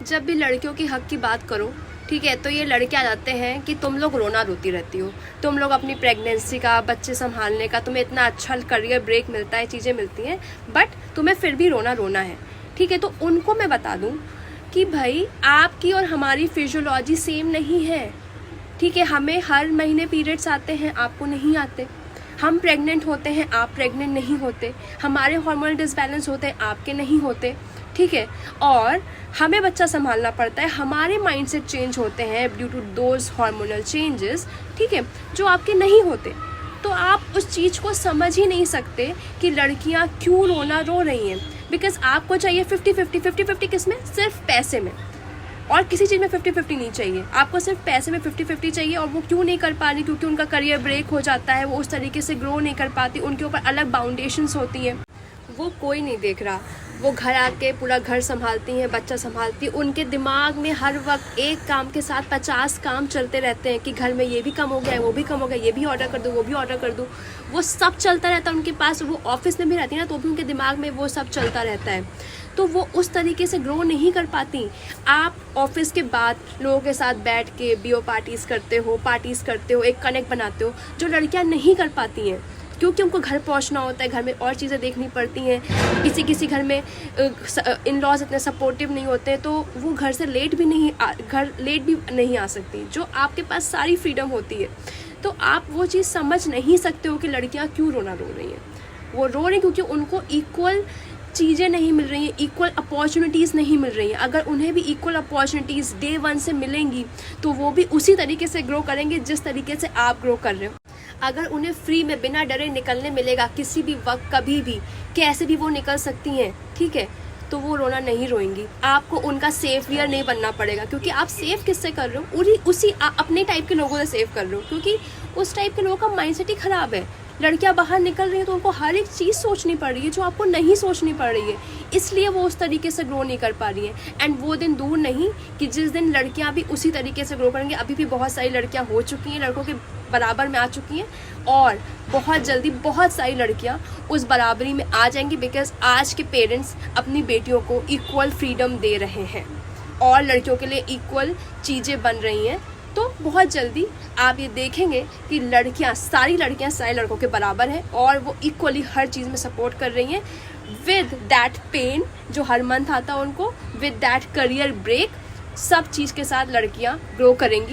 जब भी लड़कियों की हक की बात करो, ठीक है, तो ये लड़के आ जाते हैं कि तुम लोग रोना रोती रहती हो, तुम लोग अपनी प्रेगनेंसी का, बच्चे संभालने का, तुम्हें इतना अच्छा करियर ब्रेक मिलता है, चीज़ें मिलती हैं, बट तुम्हें फिर भी रोना रोना है। ठीक है, तो उनको मैं बता दूं कि भाई आपकी और हमारी फिजियोलॉजी सेम नहीं है। ठीक है, हमें हर महीने पीरियड्स आते हैं, आपको नहीं आते। हम प्रेग्नेंट होते हैं, आप प्रेग्नेंट नहीं होते। हमारे हार्मोनल डिसबैलेंस होते हैं, आपके नहीं होते। ठीक है, और हमें बच्चा संभालना पड़ता है, हमारे माइंडसेट चेंज होते हैं due to those hormonal changes, ठीक है, जो आपके नहीं होते। तो आप उस चीज़ को समझ ही नहीं सकते कि लड़कियां क्यों रोना रो रही हैं। बिकॉज आपको चाहिए 50-50 किस में? सिर्फ पैसे में, और किसी चीज़ में 50-50 नहीं चाहिए। आपको सिर्फ पैसे में 50-50 चाहिए, और वो क्यों नहीं कर पा रही? क्योंकि उनका करियर ब्रेक हो जाता है, वो उस तरीके से ग्रो नहीं कर पाती, उनके ऊपर अलग बाउंडेशंस होती हैं। वो कोई नहीं देख रहा, वो घर आके पूरा घर संभालती हैं, बच्चा संभालती हैं, उनके दिमाग में हर वक्त एक काम के साथ 50 काम चलते रहते हैं कि घर में ये भी कम हो गया है, वो भी कम हो गया, ये भी ऑर्डर कर दो, वो भी ऑर्डर कर दो। वो सब चलता रहता है उनके पास। वो ऑफिस में भी रहती है ना, तो भी उनके दिमाग में वो सब चलता रहता है, तो वो उस तरीके से ग्रो नहीं कर पाती। आप ऑफिस के बाद लोगों के साथ बैठ के बीओ पार्टीज़ करते हो, एक कनेक्ट बनाते हो, जो लड़कियां नहीं कर पाती हैं, क्योंकि उनको घर पहुंचना होता है, घर में और चीज़ें देखनी पड़ती हैं। किसी घर में इन लॉज इतने सपोर्टिव नहीं होते हैं, तो वो घर से लेट भी नहीं आ सकती, जो आपके पास सारी फ्रीडम होती है। तो आप वो चीज़ समझ नहीं सकते हो कि लड़कियां क्यों रोना रो रही हैं। वो रो रही हैं क्योंकि उनको इक्वल चीज़ें नहीं मिल रही हैं, इक्वल अपॉर्चुनिटीज़ नहीं मिल रही हैं। अगर उन्हें भी इक्वल अपॉर्चुनिटीज़ डे 1 से मिलेंगी, तो वो भी उसी तरीके से ग्रो करेंगे जिस तरीके से आप ग्रो कर रहे हो। अगर उन्हें फ्री में बिना डरे निकलने मिलेगा, किसी भी वक्त, कभी भी, कैसे भी वो निकल सकती हैं, ठीक है, तो वो रोना नहीं रोएंगी। आपको उनका सेवियर नहीं बनना पड़ेगा, क्योंकि आप सेव किससे कर रहे हो? उसी अपने टाइप के लोगों से सेव कर रहे हो, क्योंकि उस टाइप के लोगों का माइंडसेट ही खराब है। लड़कियां बाहर निकल रही हैं तो उनको हर एक चीज़ सोचनी पड़ रही है जो आपको नहीं सोचनी पड़ रही है, इसलिए वो उस तरीके से ग्रो नहीं कर पा रही हैं। एंड वो दिन दूर नहीं कि जिस दिन लड़कियां भी उसी तरीके से ग्रो करेंगे। अभी भी बहुत सारी लड़कियां हो चुकी हैं, लड़कों के बराबर में आ चुकी हैं, और बहुत जल्दी बहुत सारी लड़कियां उस बराबरी में आ जाएंगी, बिकॉज आज के पेरेंट्स अपनी बेटियों को इक्वल फ्रीडम दे रहे हैं और लड़कियों के लिए इक्वल चीज़ें बन रही हैं। तो बहुत जल्दी आप ये देखेंगे कि सारी लड़कियां सारे लड़कों के बराबर हैं, और वो इक्वली हर चीज़ में सपोर्ट कर रही हैं, विद दैट पेन जो हर मंथ आता है उनको, विद दैट करियर ब्रेक, सब चीज़ के साथ लड़कियां ग्रो करेंगी।